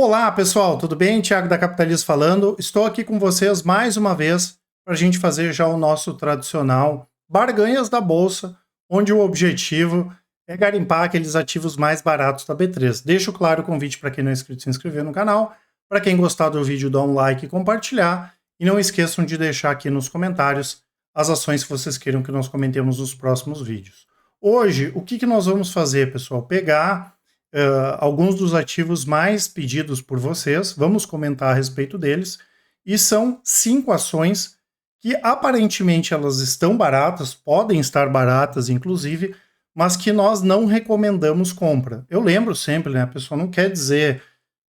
Olá, pessoal, tudo bem? Thiago da Capitalismo falando. Estou aqui com vocês mais uma vez para a gente fazer já o nosso tradicional Barganhas da Bolsa, onde o objetivo é garimpar aqueles ativos mais baratos da B3. Deixo claro o convite para quem não é inscrito se inscrever no canal. Para quem gostar do vídeo, dá um like e compartilhar. E não esqueçam de deixar aqui nos comentários as ações que vocês queiram que nós comentemos nos próximos vídeos. Hoje, o que nós vamos fazer, pessoal? Pegar alguns dos ativos mais pedidos por vocês, vamos comentar a respeito deles, e são 5 ações que aparentemente elas estão baratas, podem estar baratas inclusive, mas que nós não recomendamos compra. Eu lembro sempre, né, a pessoa não quer dizer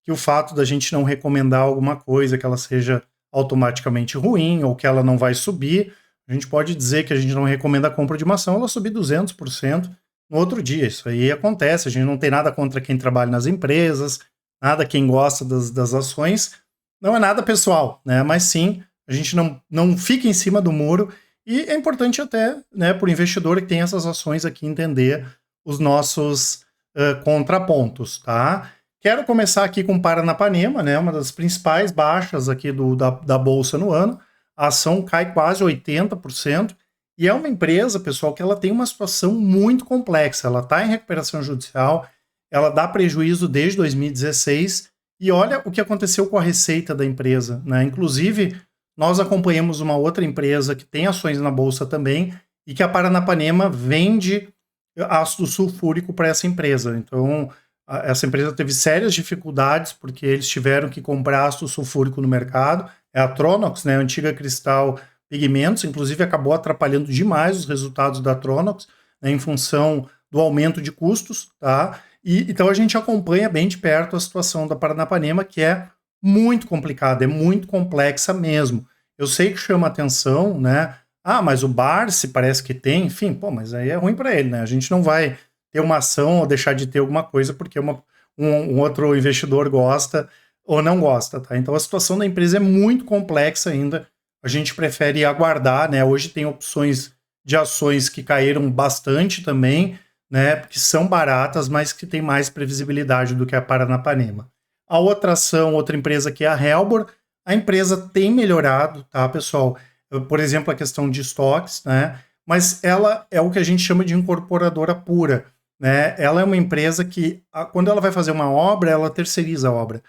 que o fato da gente não recomendar alguma coisa, que ela seja automaticamente ruim, ou que ela não vai subir. A gente pode dizer que a gente não recomenda a compra de uma ação, ela subir 200%, no outro dia. Isso aí acontece, a gente não tem nada contra quem trabalha nas empresas, nada quem gosta das ações, não é nada pessoal, né? Mas sim, a gente não fica em cima do muro, e é importante até, né, para o investidor que tem essas ações aqui entender os nossos contrapontos, tá? Quero começar aqui com Paranapanema, né, uma das principais baixas aqui da Bolsa no ano. A ação cai quase 80%, e é uma empresa, pessoal, que ela tem uma situação muito complexa. Ela está em recuperação judicial, ela dá prejuízo desde 2016, e olha o que aconteceu com a receita da empresa, né? Inclusive, nós acompanhamos uma outra empresa que tem ações na Bolsa também, e que a Paranapanema vende ácido sulfúrico para essa empresa. Então, essa empresa teve sérias dificuldades, porque eles tiveram que comprar ácido sulfúrico no mercado. É a Tronox, né, a antiga Cristal Pigmentos, inclusive acabou atrapalhando demais os resultados da Tronox, né, em função do aumento de custos, tá? E então a gente acompanha bem de perto a situação da Paranapanema, que é muito complicada, é muito complexa mesmo. Eu sei que chama atenção, né? Ah, mas o Barsi parece que tem, enfim, pô, mas aí é ruim para ele, né? A gente não vai ter uma ação ou deixar de ter alguma coisa porque um outro investidor gosta ou não gosta, tá? Então a situação da empresa é muito complexa ainda. A gente prefere aguardar, né? Hoje tem opções de ações que caíram bastante também, né? Que são baratas, mas que tem mais previsibilidade do que a Paranapanema. A outra ação, outra empresa que é a Helbor, a empresa tem melhorado, tá, pessoal? Por exemplo, a questão de estoques, né? Mas ela é o que a gente chama de incorporadora pura, né? Ela é uma empresa que, quando ela vai fazer uma obra, ela terceiriza a obra.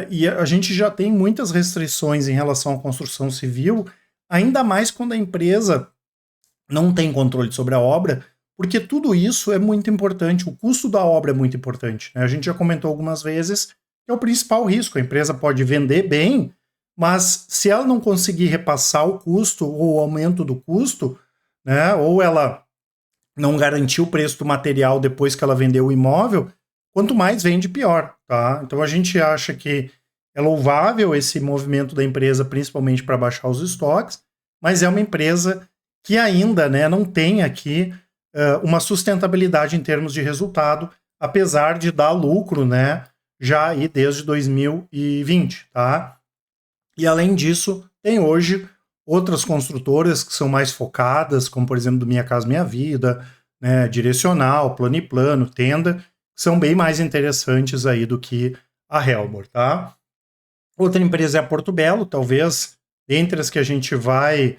E a gente já tem muitas restrições em relação à construção civil, ainda mais quando a empresa não tem controle sobre a obra, porque tudo isso é muito importante, o custo da obra é muito importante, né? A gente já comentou algumas vezes que é o principal risco. A empresa pode vender bem, mas se ela não conseguir repassar o custo ou o aumento do custo, né, ou ela não garantir o preço do material depois que ela vendeu o imóvel, quanto mais vende, pior, tá? Então a gente acha que é louvável esse movimento da empresa, principalmente para baixar os estoques, mas é uma empresa que ainda, né, não tem aqui uma sustentabilidade em termos de resultado, apesar de dar lucro, né, já aí desde 2020, tá? E além disso, tem hoje outras construtoras que são mais focadas, como por exemplo do Minha Casa Minha Vida, né, Direcional, Plano, Tenda, que são bem mais interessantes aí do que a Helbor, tá? Outra empresa é a Porto Belo, talvez entre as que a gente vai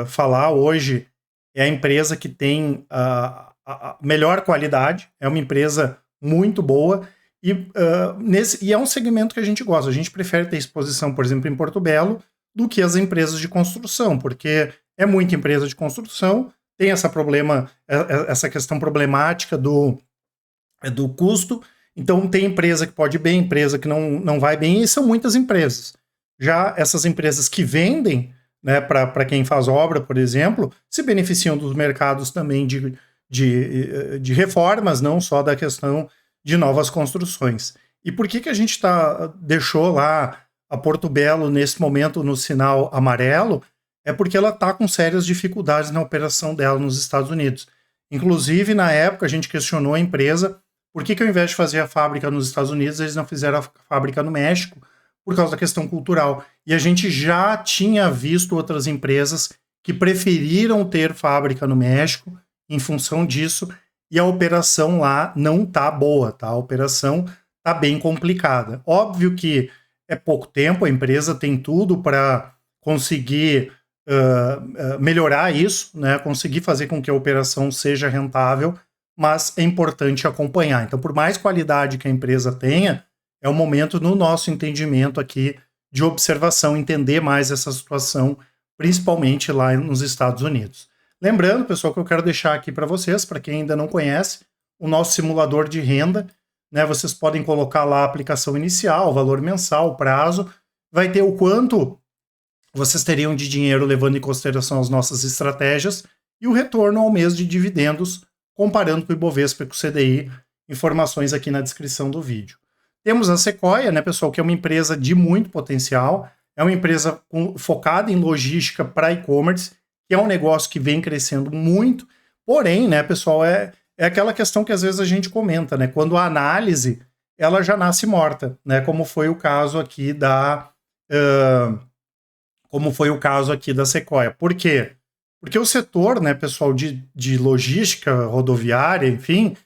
falar hoje, é a empresa que tem a melhor qualidade, é uma empresa muito boa, e é um segmento que a gente gosta. A gente prefere ter exposição, por exemplo, em Porto Belo, do que as empresas de construção, porque é muita empresa de construção, tem essa questão problemática do custo. Então tem empresa que pode ir bem, empresa que não vai bem, e são muitas empresas. Já essas empresas que vendem, né, para quem faz obra, por exemplo, se beneficiam dos mercados também de reformas, não só da questão de novas construções. E por que a gente deixou lá a Porto Belo nesse momento no sinal amarelo? É porque ela está com sérias dificuldades na operação dela nos Estados Unidos. Inclusive, na época, a gente questionou a empresa por que ao invés de fazer a fábrica nos Estados Unidos, eles não fizeram a fábrica no México, por causa da questão cultural. E a gente já tinha visto outras empresas que preferiram ter fábrica no México em função disso, e a operação lá não tá boa, tá? A operação está bem complicada. Óbvio que é pouco tempo, a empresa tem tudo para conseguir melhorar isso, né? Conseguir fazer com que a operação seja rentável, mas é importante acompanhar. Então, por mais qualidade que a empresa tenha, é o momento, no nosso entendimento aqui, de observação, entender mais essa situação, principalmente lá nos Estados Unidos. Lembrando, pessoal, que eu quero deixar aqui para vocês, para quem ainda não conhece, o nosso simulador de renda, né? Vocês podem colocar lá a aplicação inicial, valor mensal, prazo, vai ter o quanto vocês teriam de dinheiro levando em consideração as nossas estratégias e o retorno ao mês de dividendos, comparando com o Ibovespa e com o CDI, informações aqui na descrição do vídeo. Temos a Sequoia, né, pessoal, que é uma empresa de muito potencial, é uma empresa focada em logística para e-commerce, que é um negócio que vem crescendo muito, porém, né, pessoal, é aquela questão que às vezes a gente comenta, né, quando a análise, ela já nasce morta, né, como foi o caso aqui da Sequoia. Por quê? Porque o setor, né, pessoal, de logística rodoviária, enfim,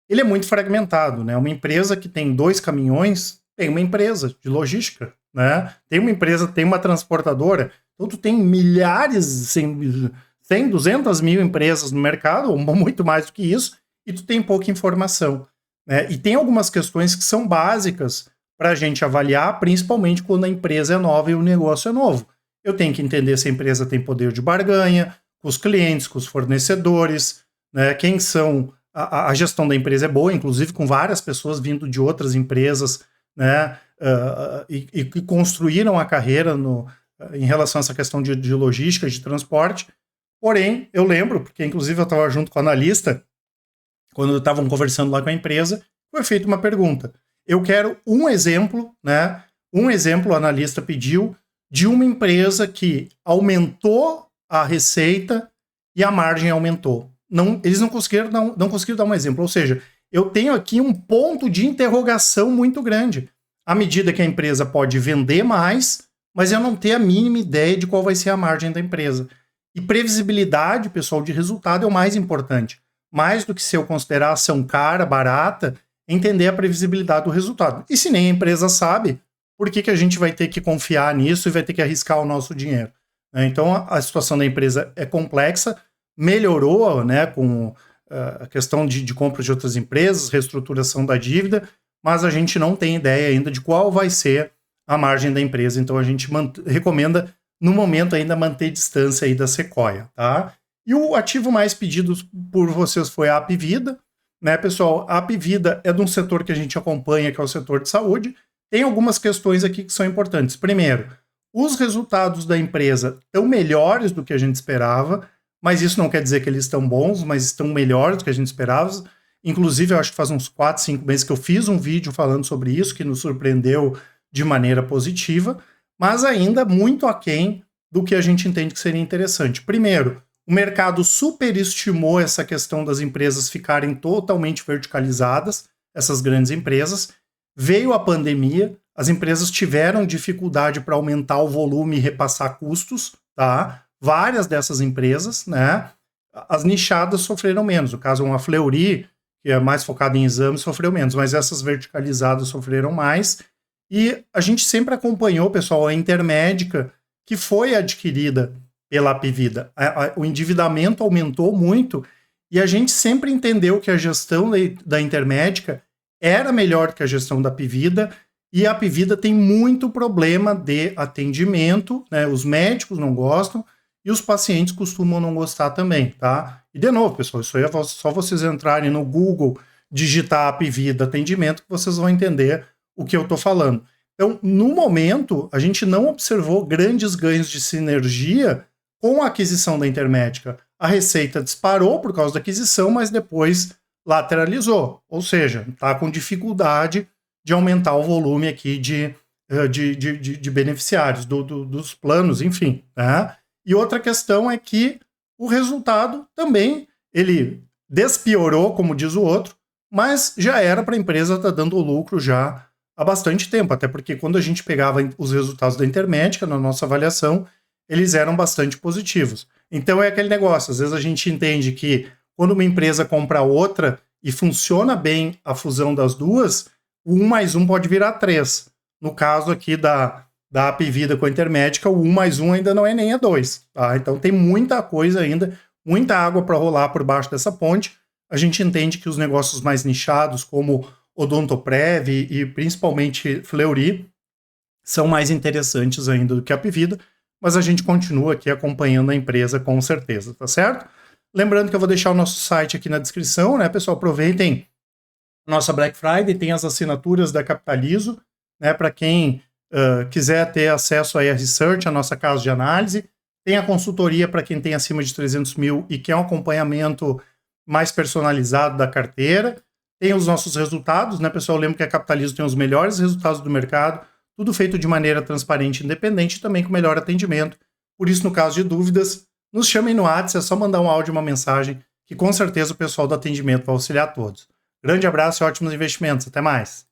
ele é muito fragmentado, né? Uma empresa que tem 2 caminhões tem uma empresa de logística, né? Tem uma empresa, tem uma transportadora, então tu tem milhares, 100, 200 mil empresas no mercado, ou muito mais do que isso, e tu tem pouca informação, né? E tem algumas questões que são básicas para a gente avaliar, principalmente quando a empresa é nova e o negócio é novo. Eu tenho que entender se a empresa tem poder de barganha, com os clientes, com os fornecedores, né? Quem são... A gestão da empresa é boa, inclusive com várias pessoas vindo de outras empresas, né? E construíram a carreira em relação a essa questão de logística, de transporte. Porém, eu lembro, porque inclusive eu estava junto com o analista, quando estavam conversando lá com a empresa, foi feita uma pergunta. Eu quero um exemplo, né? Um exemplo, o analista pediu, de uma empresa que aumentou a receita e a margem aumentou. Eles não conseguiram dar um exemplo. Ou seja, eu tenho aqui um ponto de interrogação muito grande. À medida que a empresa pode vender mais, mas eu não tenho a mínima ideia de qual vai ser a margem da empresa. E previsibilidade, pessoal, de resultado é o mais importante. Mais do que se eu considerar a ação cara, barata, entender a previsibilidade do resultado. E se nem a empresa sabe, por que a gente vai ter que confiar nisso e vai ter que arriscar o nosso dinheiro? Então, a situação da empresa é complexa, melhorou, né, com a questão de compra de outras empresas, reestruturação da dívida, mas a gente não tem ideia ainda de qual vai ser a margem da empresa, então a gente recomenda, no momento, ainda manter distância aí da Sequoia, tá? E o ativo mais pedido por vocês foi a Apvida, né, pessoal? A Apvida é de um setor que a gente acompanha, que é o setor de saúde. Tem algumas questões aqui que são importantes. Primeiro, os resultados da empresa estão melhores do que a gente esperava, mas isso não quer dizer que eles estão bons, mas estão melhores do que a gente esperava. Inclusive, eu acho que faz uns 4, 5 meses que eu fiz um vídeo falando sobre isso, que nos surpreendeu de maneira positiva, mas ainda muito aquém do que a gente entende que seria interessante. Primeiro, o mercado superestimou essa questão das empresas ficarem totalmente verticalizadas, essas grandes empresas. Veio a pandemia, as empresas tiveram dificuldade para aumentar o volume e repassar custos, tá? Várias dessas empresas, né? As nichadas sofreram menos. O caso é uma Fleury, que é mais focada em exames, sofreu menos, mas essas verticalizadas sofreram mais. E a gente sempre acompanhou, pessoal, a Intermédica, que foi adquirida pela Apvida. O endividamento aumentou muito e a gente sempre entendeu que a gestão da Intermédica era melhor que a gestão da Apvida, e a Apvida tem muito problema de atendimento, né? Os médicos não gostam e os pacientes costumam não gostar também, tá? E de novo, pessoal, isso aí é só vocês entrarem no Google, digitar Apvida atendimento, que vocês vão entender o que eu estou falando. Então, no momento, a gente não observou grandes ganhos de sinergia com a aquisição da Intermédica. A receita disparou por causa da aquisição, mas depois lateralizou, ou seja, está com dificuldade de aumentar o volume aqui de beneficiários, dos planos, enfim. Né? E outra questão é que o resultado também, ele despiorou, como diz o outro, mas já era para a empresa estar dando lucro já há bastante tempo, até porque quando a gente pegava os resultados da Intermédica, na nossa avaliação, eles eram bastante positivos. Então é aquele negócio, às vezes a gente entende que quando uma empresa compra outra e funciona bem a fusão das duas, o 1 mais 1 pode virar 3. No caso aqui da Apvida com a Intermédica, o 1 mais 1 ainda não é nem a 2. Tá? Então tem muita coisa ainda, muita água para rolar por baixo dessa ponte. A gente entende que os negócios mais nichados, como Odontoprev e principalmente Fleury, são mais interessantes ainda do que a Apvida, mas a gente continua aqui acompanhando a empresa com certeza, tá certo? Lembrando que eu vou deixar o nosso site aqui na descrição, né, pessoal? Aproveitem a nossa Black Friday, tem as assinaturas da Capitalizo, né, para quem quiser ter acesso aí a Research, a nossa casa de análise. Tem a consultoria para quem tem acima de 300 mil e quer um acompanhamento mais personalizado da carteira. Tem os nossos resultados, né, pessoal? Lembro que a Capitalizo tem os melhores resultados do mercado, tudo feito de maneira transparente e independente e também com melhor atendimento. Por isso, no caso de dúvidas, nos chamem no WhatsApp, é só mandar um áudio, uma mensagem, que com certeza o pessoal do atendimento vai auxiliar todos. Grande abraço e ótimos investimentos. Até mais!